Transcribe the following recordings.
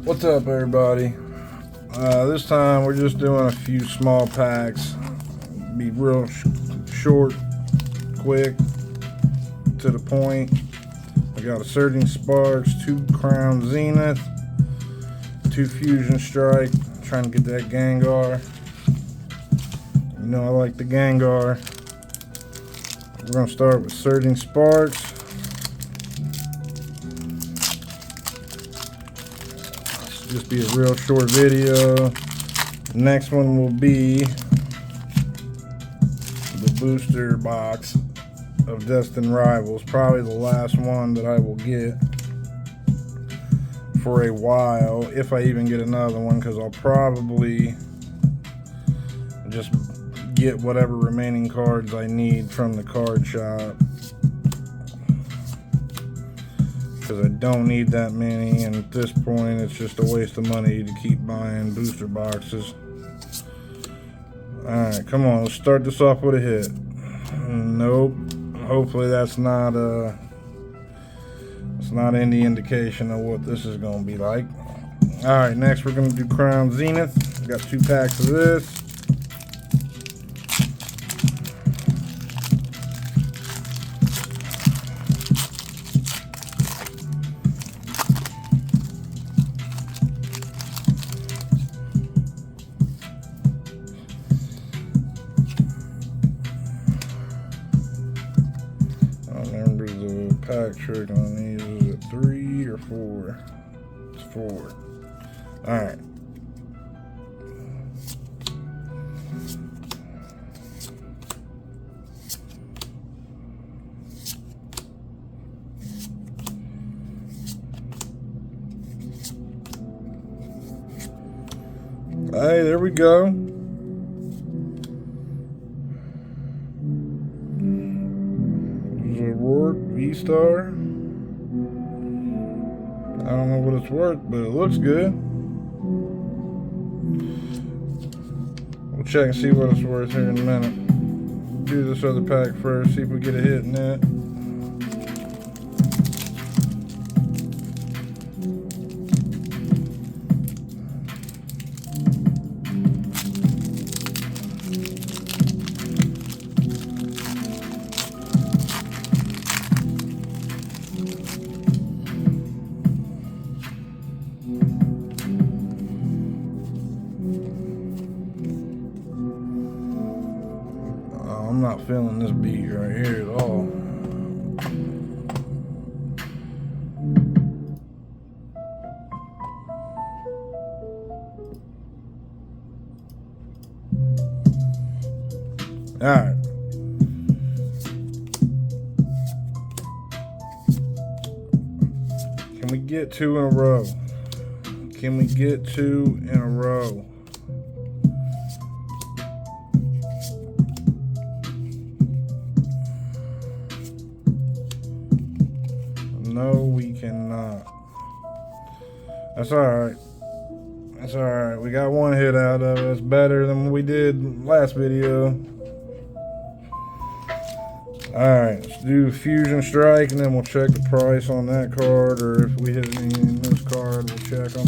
What's up, everybody? This time we're just doing a few small packs. Be real short, quick, to the point. I got a Surging Sparks, 2 Crown Zenith, 2 Fusion Strike. Trying to get that Gengar. You know I like the Gengar. We're gonna start with Surging Sparks. Just be a real short video. Next one will be the booster box of Destined Rivals. Probably the last one that I will get for a while, if I even get another one, because I'll probably just get whatever remaining cards I need from the card shop, because I don't need that many, and at this point it's just a waste of money to keep buying booster boxes. Alright, come on, let's start this off with a hit. Nope. Hopefully that's not any indication of what this is going to be like. Alright, next we're going to do Crown Zenith. Got 2 packs of this. Pack trick on these, is it 3 or 4? It's 4. Alright. Hey, there we go. V-Star. I don't know what it's worth, but it looks good. We'll check and see what it's worth here in a minute. Do this other pack first, see if we get a hit in that. I'm not feeling this beat right here at all. Alright. Can we get 2 in a row? Can we get 2 in a row? No, we cannot. That's alright. That's alright. We got 1 hit out of it. That's better than we did last video. Alright, let's do Fusion Strike, and then we'll check the price on that card, or if we hit any in this card, we'll check them.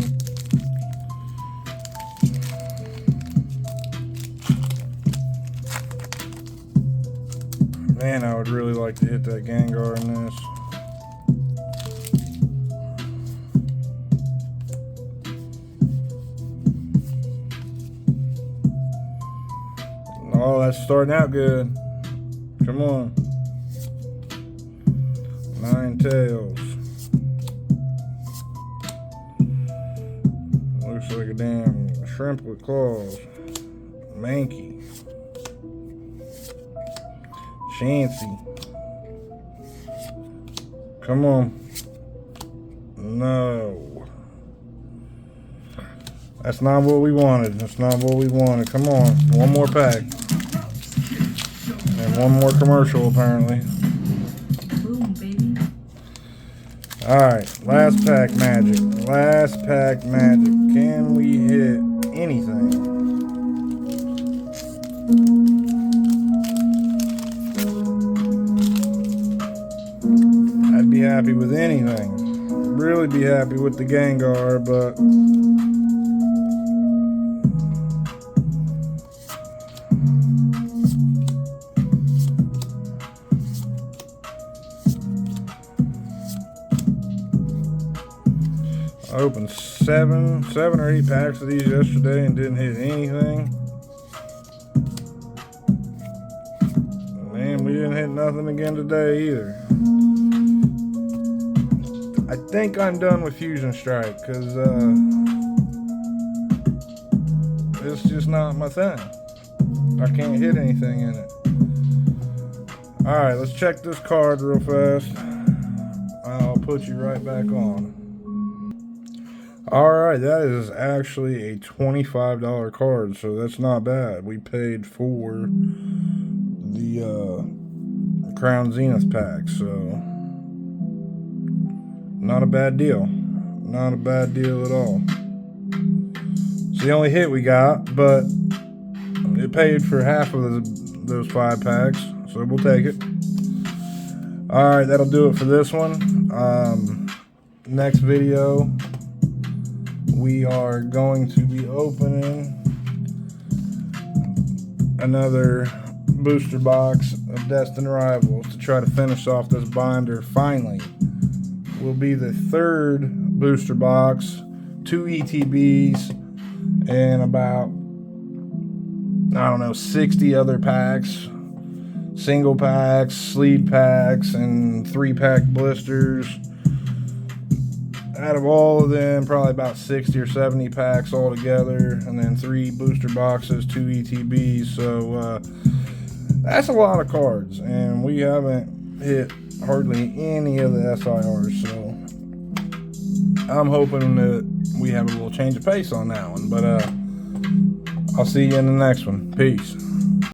Man, I would really like to hit that Gengar in this. Oh, that's starting out good. Come on. Ninetales. Looks like a damn shrimp with claws. Mankey. Chansey. Come on. No. That's not what we wanted. That's not what we wanted. Come on. 1 more pack. And 1 more commercial, apparently. Boom, baby. Alright, last pack magic. Last pack magic. Can we hit anything? I'd be happy with anything. really be happy with the Gengar, but I opened seven or eight packs of these yesterday and didn't hit anything. And we didn't hit nothing again today either. I think I'm done with Fusion Strike because it's just not my thing. I can't hit anything in it. Alright, let's check this card real fast. I'll put you right back on. Alright, that is actually a $25 card, so that's not bad. We paid for the Crown Zenith pack, so not a bad deal. Not a bad deal at all. It's the only hit we got, but it paid for half of those 5 packs, so we'll take it. Alright, that'll do it for this one. Next video, we are going to be opening another booster box of Destined Rivals to try to finish off this binder. Finally, will be the 3rd booster box, 2 ETBs, and about, I don't know, 60 other packs, single packs, sleeve packs, and 3-pack blisters. Out of all of them, probably about 60 or 70 packs all together, and then 3 booster boxes, 2 ETBs. So that's a lot of cards, and we haven't hit hardly any of the SIRs. So I'm hoping that we have a little change of pace on that one. But I'll see you in the next one. Peace.